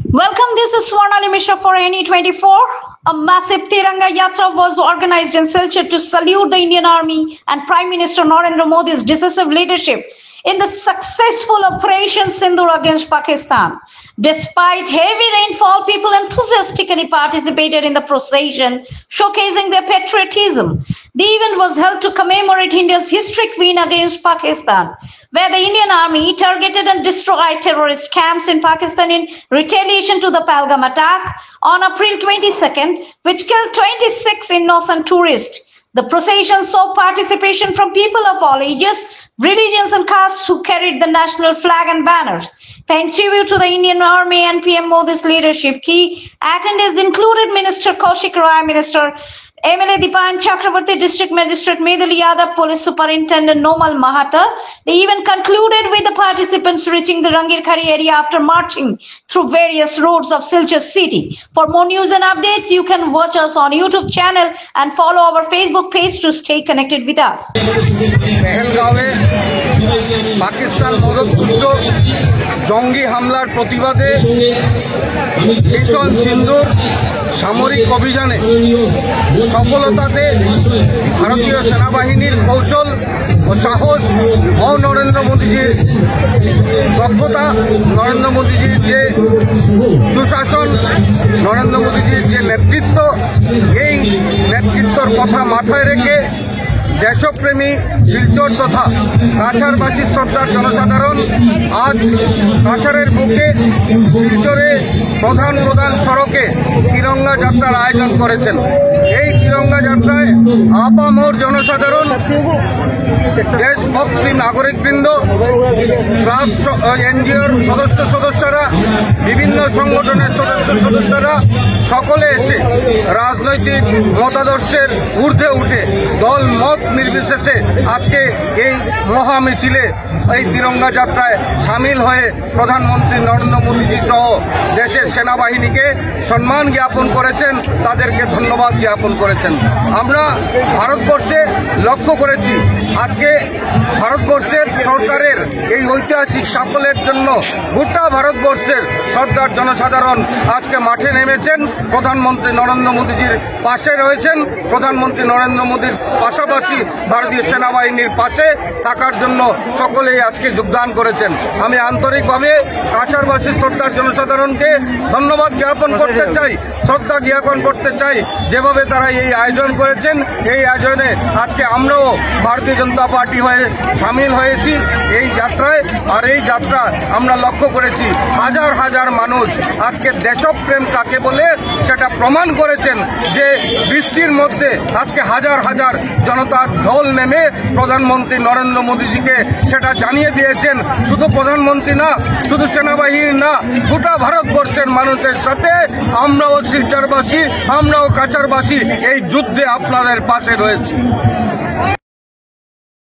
Welcome, this is Swarnali Mishra for NE24. A massive Tiranga Yatra was organized in Silchar to salute the Indian Army and Prime Minister Narendra Modi's decisive leadership in the successful Operation Sindoor against Pakistan. Despite heavy rainfall, people enthusiastically participated in the procession, showcasing their patriotism. The event was held to commemorate India's historic win against Pakistan, where the Indian Army targeted and destroyed terrorist camps in Pakistan in retaliation to the Pahalgam attack on April 22nd, which killed 26 innocent tourists. The procession saw participation from people of all ages, religions and castes who carried the national flag and banners. Paying tribute to the Indian Army and PM Modi's leadership, key attendees included Minister Kaushik Roy, Minister MLA Dipan Chakravarti, District Magistrate Medhali Yadav, Police Superintendent Nomal Mahata. The event concluded with the participants reaching the Rangirkhari area after marching through various roads of Silchar city. For more news and updates, you can watch us on YouTube channel and follow our Facebook page to stay connected with us. Pakistan মদতপুষ্ট জঙ্গি হামলার প্রতিবাদে mission সিন্দুর সামরিক অভিযানে সফলতাতে ভারতীয় সেনাবাহিনীর কৌশল ও সাহস ও নরেন্দ্র মোদীজির দক্ষতা, নরেন্দ্র মোদীজির যে সুশাসন, নরেন্দ্র মোদীজির যে নেতৃত্ব, এই নেতৃত্বর কথা মাথায় রেখে দেশপ্রেমী শিলচর তথা কাছাড়বাসী শ্রদ্ধার জনসাধারণ আজ কাছাড়ের বুকে শিলচরে প্রধান সড়কে তিরঙ্গা যাত্রার আয়োজন করেছেন। এই তিরঙ্গা যাত্রায় আপামর জনসাধারণ, দেশভক্তি নাগরিকবৃন্দ, ক্লাব এনজিওর সদস্যরা, বিভিন্ন সংগঠনের সদস্যরা সকলে এসে রাজনৈতিক মতাদর্শের ঊর্ধ্বে উঠে দল মত নির্বিশেষে আজকে এই মহা মিছিলে, এই তিরঙ্গা যাত্রায় সামিল হয়ে প্রধানমন্ত্রী নরেন্দ্র মোদীজি সহ দেশের সেনাবাহিনীকে সম্মান জ্ঞাপন করেছেন, তাদেরকে ধন্যবাদ জ্ঞাপন করেছেন। আমরা ভারতবর্ষে লক্ষ্য করেছি আজকে ভারতবর্ষের সরকারের এই ঐতিহাসিক সাফল্যের জন্য গোটা ভারতবর্ষের শ্রদ্ধার জনসাধারণ আজকে মাঠে নেমেছেন, প্রধানমন্ত্রী নরেন্দ্র মোদীজির পাশে রয়েছেন। প্রধানমন্ত্রী নরেন্দ্র মোদীর পাশাপাশি ভারতীয় সেনাবাহিনীর পাশে থাকার জন্য সকলেই আজকে যোগদান করেছেন। আমি আন্তরিকভাবে কাছাড়বাসী শ্রদ্ধার জনসাধারণকে ধন্যবাদ জ্ঞাপন করতে চাই, শ্রদ্ধা জ্ঞাপন করতে চাই যেভাবে তারা এই আয়োজন করেছেন। এই আয়োজনে আজকে আমরাও ভারতীয় জনতা পার্টি হয়ে সামিল হয়েছি এই যাত্রায়। আর এই যাত্রা আমরা লক্ষ্য করেছি হাজার হাজার মানুষ আজকে দেশপ্রেম কাকে বলে সেটা প্রমাণ করেছেন, যে বৃষ্টির মধ্যে আজকে হাজার হাজার জনতার ঢল নেমে প্রধানমন্ত্রী নরেন্দ্র মোদীজিকে সেটা জানিয়ে দিয়েছেন। শুধু প্রধানমন্ত্রী না, শুধু সেনাবাহিনী না, গোটা ভারতবর্ষের মানুষের সাথে আমরাও শিলচরবাসী, আমরাও কাছাড়বাসী এই যুদ্ধে আপনাদের পাশে রয়েছি।